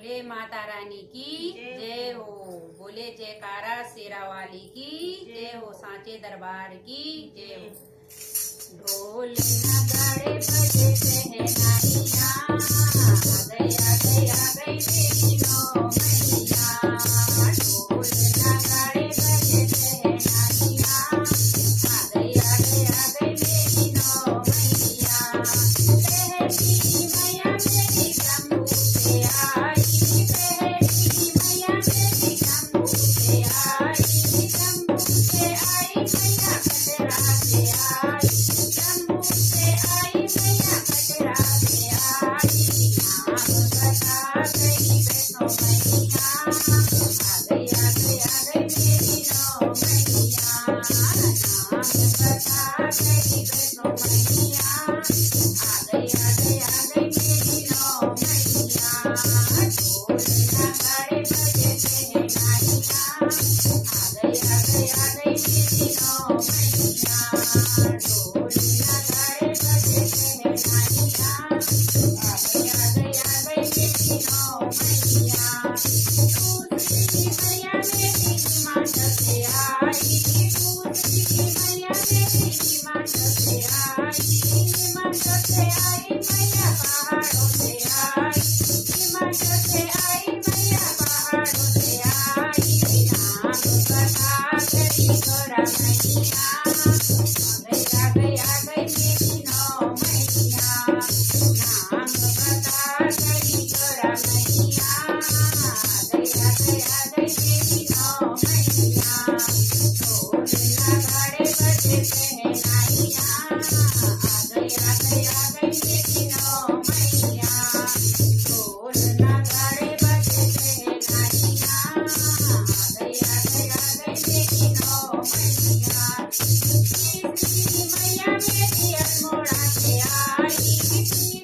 बोले माता रानी की जय हो। बोले जयकारा शेरा वाली की जय हो। सांचे दरबार की जय हो। ढोल नगाड़े बजे शहनाइयाँ, आ गई आ गई आ गई मेरी नौ मैया। ढोल नगाड़े बजे शहनाइयाँ, आ गई आ गई आ गई मेरी नौ मैया। पहली मैया मेरी शंभू से आई, पहली मैया मेरी शंभू से आई, शंभू से आई मैया कटरा से आई, शंभू से आई मैया कटरा से आई। नाम बता गई वैष्णो मैया, आ गई आ गई आ गई मेरी नौ मैया। नाम बता गई वैष्णो मैया, आ गई आ गई आ गई मेरी नौ मैया। ढोल नगाड़े बजे शहनाइयाँ, आ गई आ गई आ गई मेरी नौ मैया। ढोल नगाड़े बजे शहनाइयाँ, आ गई आ गई आ गई मेरी नौ मैया। दूसरी मैया मेरी हिमाचल से आई, दूसरी मैया मेरी हिमाचल से आई, हिमाचल से आई मैया पहाड़ों से आई, हिमाचल से आई मैया पहाड़ों से आई। नाम बता गई गोरा मैया, आ गई आ गई मेरी नौ मैया। नाम बता गई गोरा मैया, आ गई आ गई आ गई मेरी नौ मैया। ढोल नगाड़े बजे शहनाइयाँ, आ गई आ गई आ गई मेरी नौ मैया। ढोल नगाड़े बजे शहनाइयाँ, आ गई आ गई आ गई मेरी नौ मैया। तीसरी मैया मेरी अल्मोड़ा से आई, तीसरी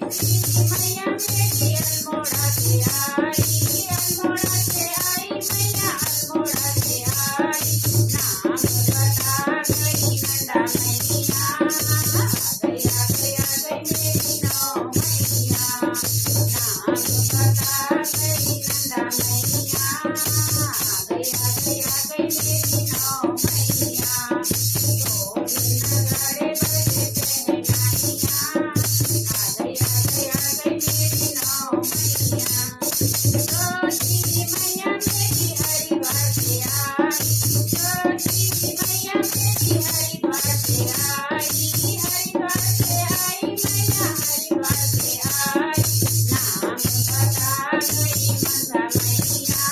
मैया मेरी अल्मोड़ा से आई, अल्मोड़ा से आई मैया अल्मोड़ा से आई। नाम बता गई नंदा मैया, आ गई आ गई आ गई मेरी नौ मैया। नाम बता गई नंदा मैया, आ गई आ गई आ गई मेरी नौ मैया। ढोल नगाड़े बजे शहनाइयाँ, आ गई आ गई आ गई मेरी नौ मैया। छोटी मैया मेरी हरिद्वार से आई, छोटी मैया मेरी हरिद्वार से आई, हरिद्वार से आई मैया हरिद्वार से आई। नाम बता गई मंदा मैया,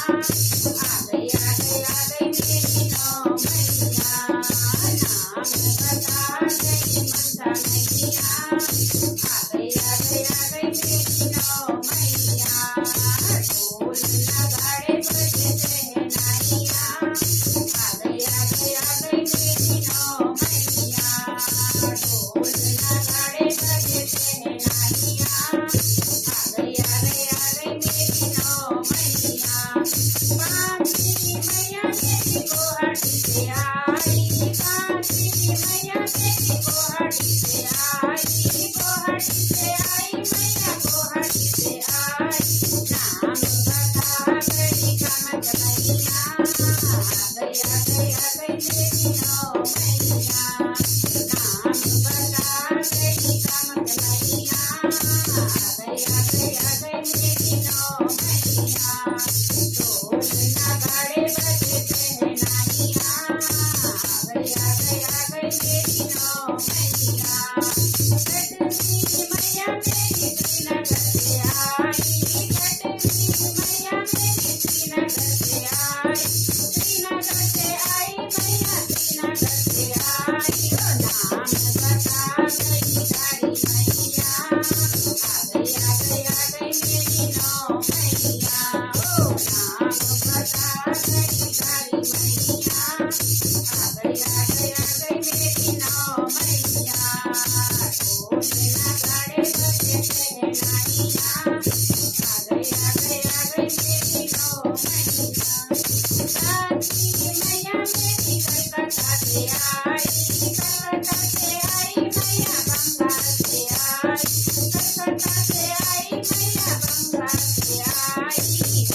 आ गई आ गई आ गई मेरी नौ मैया। नाम बता गई मंदा मैया, आ गई आ गई आ गई मेरी नौ मैया। ढोल नगाड़े बजे शहनाइयाँ, आ गई आ गई आ गई मेरी नौ मैया। ढोल नगाड़े बजे शहनाइयाँ, आ गई आ गई आ गई मेरी नौ मैया। पांचवी मैया मेरी गुवाहाटी से आई, पांचवी मैया मेरी गुवाहाटी से आई, गुवाहाटी से आई मैया गुवाहाटी से आई। नाम बता गई कामत मैया, आ गई आ गई आ गई मेरी नौ मैया। नाम बता गई कामत मैया, आ गई आ गई आ गई मेरी नौ मैया। ढोल नगाड़े बजे शहनाइयाँ, आ गई आ गई आ गई मेरी नौ मैया। छठवीं मैया मेरी श्रीनगर से आई, छठवीं मैया मेरी श्रीनगर से आई, श्रीनगर से आई मैया श्रीनगर से आई। ओ नाम बता गई गाड़ी मैया, आ गई आ गई आ गई मेरी नौ मैया। ओ नाम बता गई गाड़ी मैया, आ गई आ गई आ गई मेरी नौ मैया। ढोल नगाड़े बजे शहनाइयाँ, आ गई आ गई आ गई मेरी नौ मैया। सातवीं मैया मेरी कलकत्ता से आई, कलकत्ता से आई मैया बंगाल से आई, कलकत्ता से आई मैया बंगाल से आई।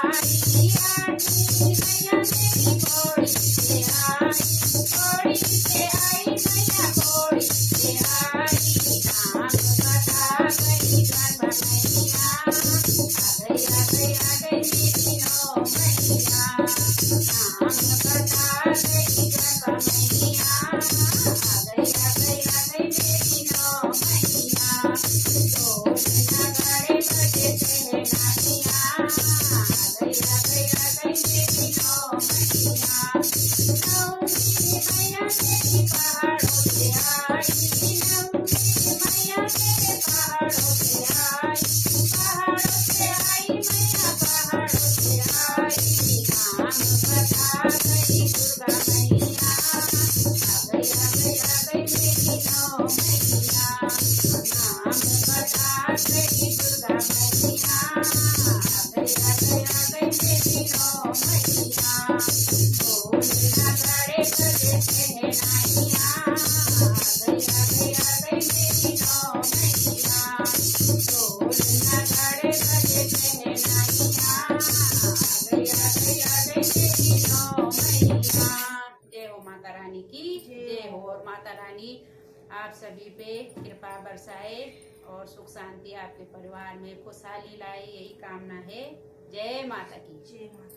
आई आठी मैया मेरी घोड़ी से आई, घोड़ी से आई मैया घोड़ी से आई। नाम बता गई गर्भ मैया, आ गई आ गई आ गई मेरी नौ मैया। नाम बता गई गर्भ मैया, आ गई आ गई आ गई मेरी नौ मैया। ढोल नगाड़े बजे शहनाइयाँ, आ गई आ गई आ गई मेरी नौ मैया। नौमी मैया मेरी पहाड़ों से आई, नौमी मैया मेरे पहाड़ों से आई, पहाड़ों से आई मैया पहाड़ों से आई। नाम बता गई दुर्गा मैया, आ गई आ गई आ गई मेरी नौ मैया। नाम बता गई दुर्गा मैया, आ गई आ गई आ गई मेरी नौ मैया। ढोल नगाड़े बजे शहनाइयाँ, आ गई आ गई आ गई मेरी नौ मैया। ढोल नगाड़े बजे शहनाइयाँ, आ गई आ गई आ गई मेरी नौ मैया। जय हो माता रानी की जय हो। और माता रानी आप सभी पे कृपा बरसाए और सुख शांति आपके परिवार में खुशहाली लाए, यही कामना है। जय माता की। जय माता।